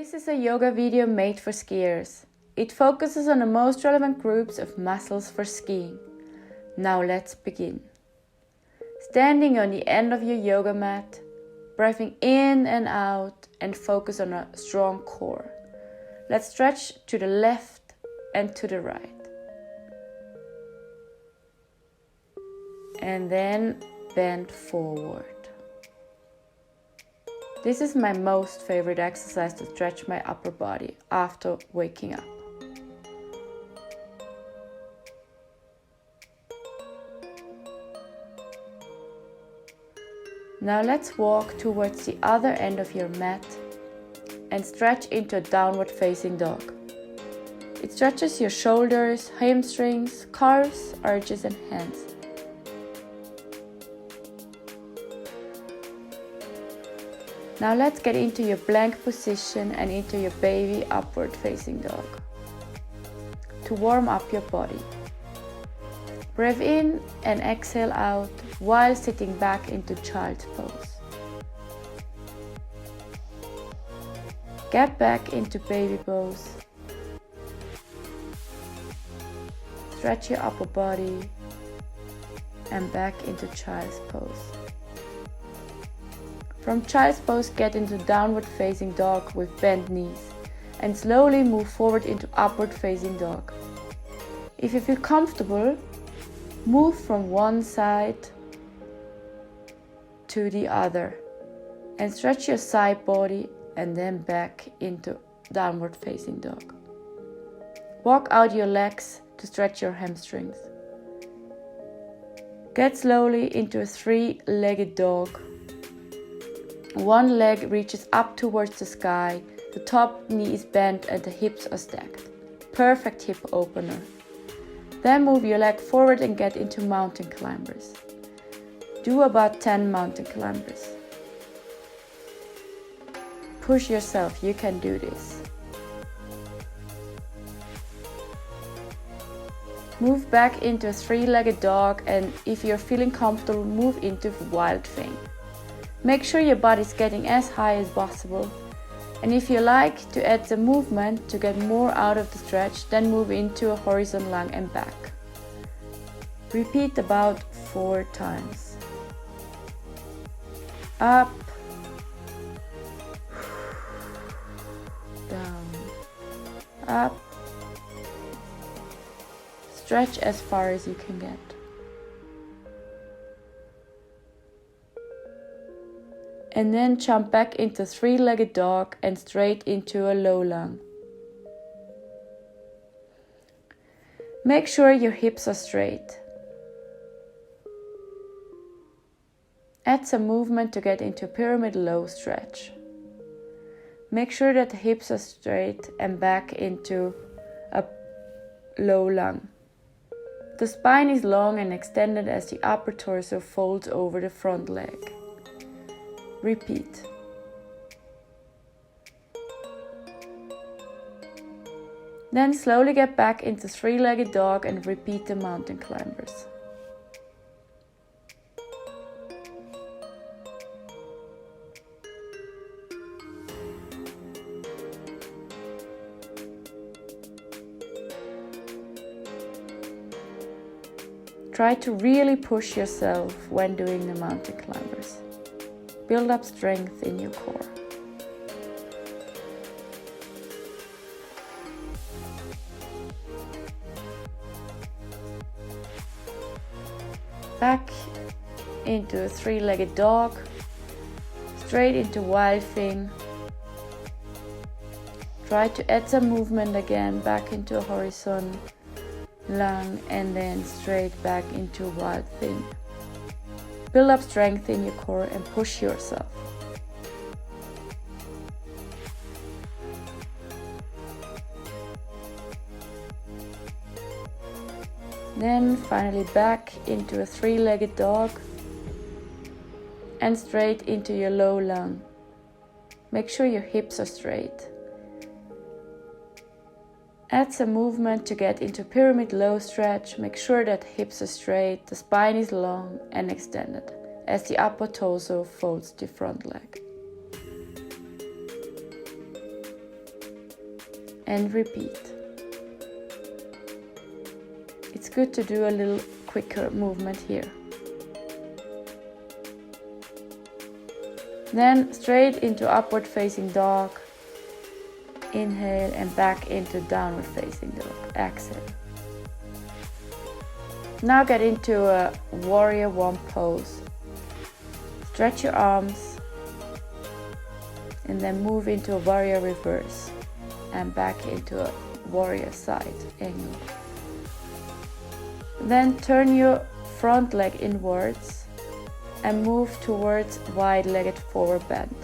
This is a yoga video made for skiers. It focuses on the most relevant groups of muscles for skiing. Now let's begin. Standing on the end of your yoga mat, breathing in and out, and focus on a strong core. Let's stretch to the left and to the right. And then bend forward. This is my most favorite exercise to stretch my upper body after waking up. Now let's walk towards the other end of your mat and stretch into a downward facing dog. It stretches your shoulders, hamstrings, calves, arches and hands. Now let's get into your plank position and into your baby upward facing dog. To warm up your body. Breathe in and exhale out while sitting back into child's pose. Get back into baby pose. Stretch your upper body and back into child's pose. From child's pose, get into downward facing dog with bent knees and slowly move forward into upward facing dog. If you feel comfortable, move from one side to the other and stretch your side body and then back into downward facing dog. Walk out your legs to stretch your hamstrings. Get slowly into a three-legged dog. One leg reaches up towards the sky, the top knee is bent and the hips are stacked. Perfect hip opener. Then move your leg forward and get into mountain climbers. Do about 10 mountain climbers. Push yourself, you can do this. Move back into a three-legged dog, and if you're feeling comfortable, move into wild thing. Make sure your body is getting as high as possible, and if you like to add some movement to get more out of the stretch, then move into a horizontal lunge and back. Repeat about 4 times. Up, down, up. Stretch as far as you can get. And then jump back into three-legged dog and straight into a low lunge. Make sure your hips are straight. Add some movement to get into pyramid low stretch. Make sure that the hips are straight and back into a low lunge. The spine is long and extended as the upper torso folds over the front leg. Repeat. Then slowly get back into three-legged dog and repeat the mountain climbers. Try to really push yourself when doing the mountain climbers. Build up strength in your core. Back into a three-legged dog, straight into wild thing. Try to add some movement again, back into a horizontal lunge and then straight back into wild thing. Build up strength in your core and push yourself. Then finally back into a three-legged dog and straight into your low lunge. Make sure your hips are straight. Add some movement to get into pyramid low stretch. Make sure that hips are straight, the spine is long and extended as the upper torso folds the front leg. and repeat. It's good to do a little quicker movement here. Then straight into upward facing dog. Inhale and back into downward facing dog. Exhale. Now get into a warrior one pose. Stretch your arms and then move into a warrior reverse and back into a warrior side angle. Then turn your front leg inwards and move towards wide-legged forward bend.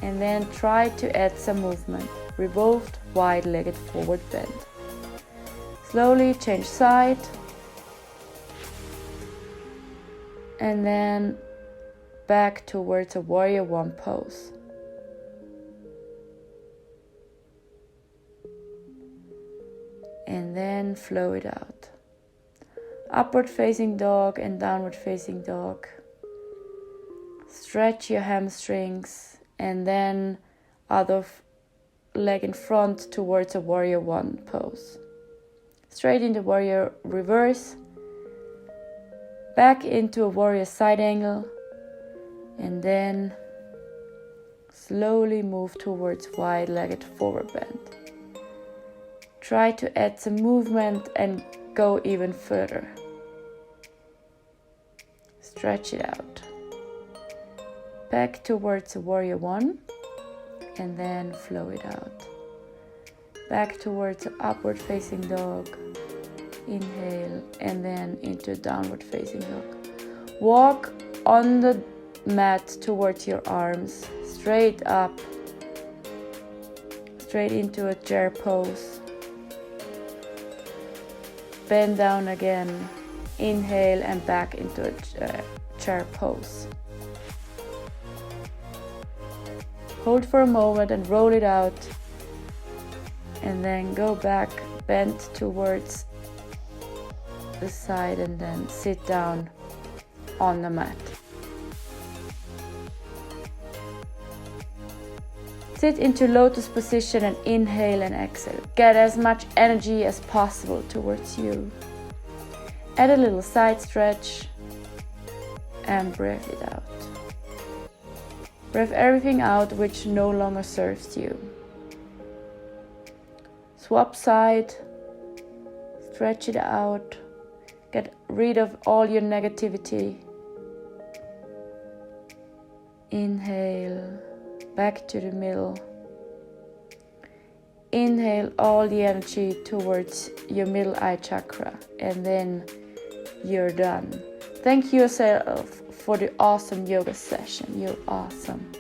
And then try to add some movement. Revolved wide-legged forward bend. Slowly change side. And then back towards a warrior one pose. And then flow it out. Upward facing dog and downward facing dog. Stretch your hamstrings and then other leg in front towards a warrior one pose. Straight into warrior reverse. Back into a warrior side angle. And then slowly move towards wide-legged forward bend. Try to add some movement and go even further. Stretch it out. Back towards a warrior one and then flow it out. Back towards an upward facing dog. Inhale and then into downward facing dog. Walk on the mat towards your arms, straight up, straight into a chair pose. Bend down again, inhale and back into a chair pose. Hold for a moment and roll it out, and then go back, bend towards the side and then sit down on the mat. Sit into lotus position and inhale and exhale. Get as much energy as possible towards you. Add a little side stretch and breathe it out. Breathe everything out which no longer serves you. Swap side, stretch it out, get rid of all your negativity. Inhale, back to the middle. Inhale all the energy towards your middle eye chakra, and then you're done. Thank yourself for the awesome yoga session. You're awesome.